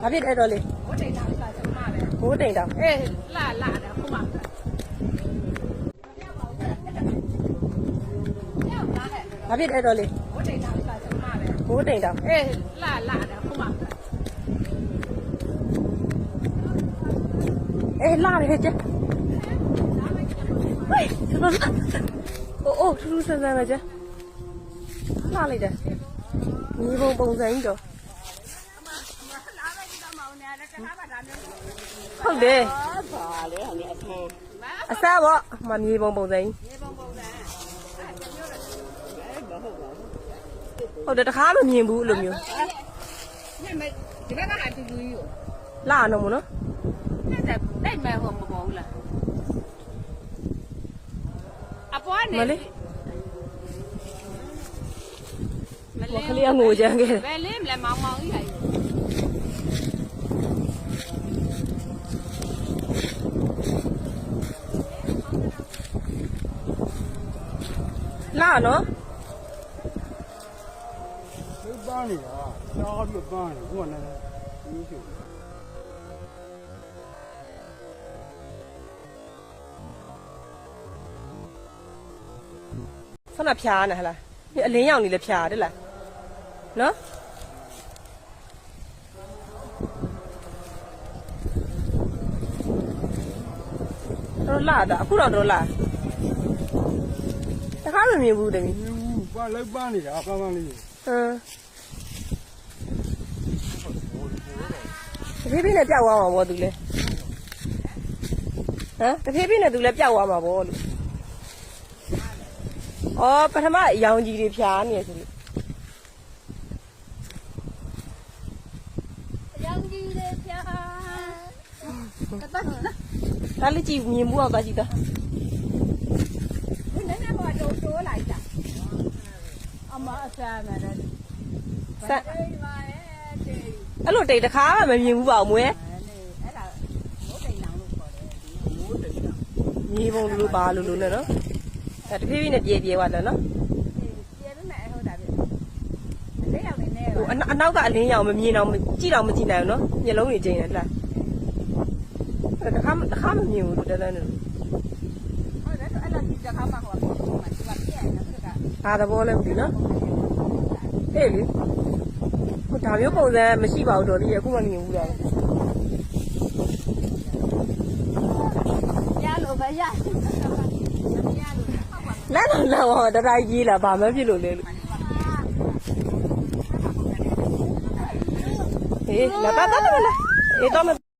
ဘာဖြစ်အဲ့တော့လေဘိုးတိတ်တာကကျွန်မပဲဘိုးတိမ်တောင်အေးလာတယ်ခုမှဘာဖြစ်အဲ့တော့လေဘိုးတိတ်တာကကျွန်မပဲဘိုးတိမ်တောင်အေးလာတယ်ခုမှအေးလာတယ်ကျဟေးအိုးထူးထူးဆန်းဆန်းပဲကျလာလိုက်တယ်မြေပုံစံကြီးတော့ဟုတ်တယ်ဘာလဲဟိုနေအထင်းအစားပေါ့မမြေပုံစံကြီးဟုတ်တယ်တခါမမြင်ဘူးအဲ့လိုမျိုးညမဒီဘက်ကလာတူတူကြီးကိုလာတော့မနော်တိတ်မဲ့ဟိုမပေါ်ဘူးလားအပွားနေမလေးကလေးငိုကြမ်းခဲ့ဘယ်လေးမလဲမောင်ကြီးဟာလာနော်ဒီပန်းနေတာရှားပြီးပန်းနေဟိုကလည်းဒီရှိဆန္ဒဖြားနေဟလားဒီအလင်းရောင်လေးလည်းဖြားတယ်လားနော်တော့လာတာအခုတော့လာတခါမမြင်ဘူးတမီးပန်းလိုက်ပန်းနေတာပန်းလေးတဖြည်းဖြည်းနဲ့ပြောက်သွားမှာပေါ့သူလဲဟမ်တဖြည်းဖြည်းနဲ့သူလဲပြောက်သွားမှာပေါ့လို့ဩပထမရောင်ကြီးတွေဖြားနေရဆိုလို့ရောင်ကြီးတွေဖြာဒါလေးကြည့်မြင်ဘူးအောင်သွားကြည့်တော့ဒီနေ့ကဘာတိုးလိုက်တာအမအဆမ်းမယ်တဲ့ဆက်အဲ့လိုတိတ်တခါမမြင်ဘူးပါမွေးအဲ့ဒါမိုးတိမ်လောင်လို့ခေါ်တယ်မိုးတိမ်လောင်မြေပုံလိုပါလို့နဲ့နော်အဲ့တဖြည်းဖြည်းနဲ့ပြေသွားတယ်နော်ပြေလို့နဲ့ဟုတ်တာပြလေးရောက်နေနေဟိုအနောက်ကအလင်းရောင်မမြင်တော့ကြည့်တော့မကြည့်နိုင်ဘူးနော်မျက်လုံးတွေကျိန်းတယ်လားတခါမမြင်ဘူးလို့တန်းနေဟုတ်တယ်အဲ့လိုဒီတခါမှဟိုကဒီမှာပြည့်နေတယ်ကဘာသဘောလဲမသိနော်ဟဲ့လေဟိုဒါမျိုးပုံစံမရှိပါဘူးတော်လေးအခုမှမြင်ဘူးလားရလို့ပဲရလက်တော့လောက်တော့တတိုင်းကြီးလာဘာမှဖြစ်လို့လဲလို့ဟေးလာတာအေးတော့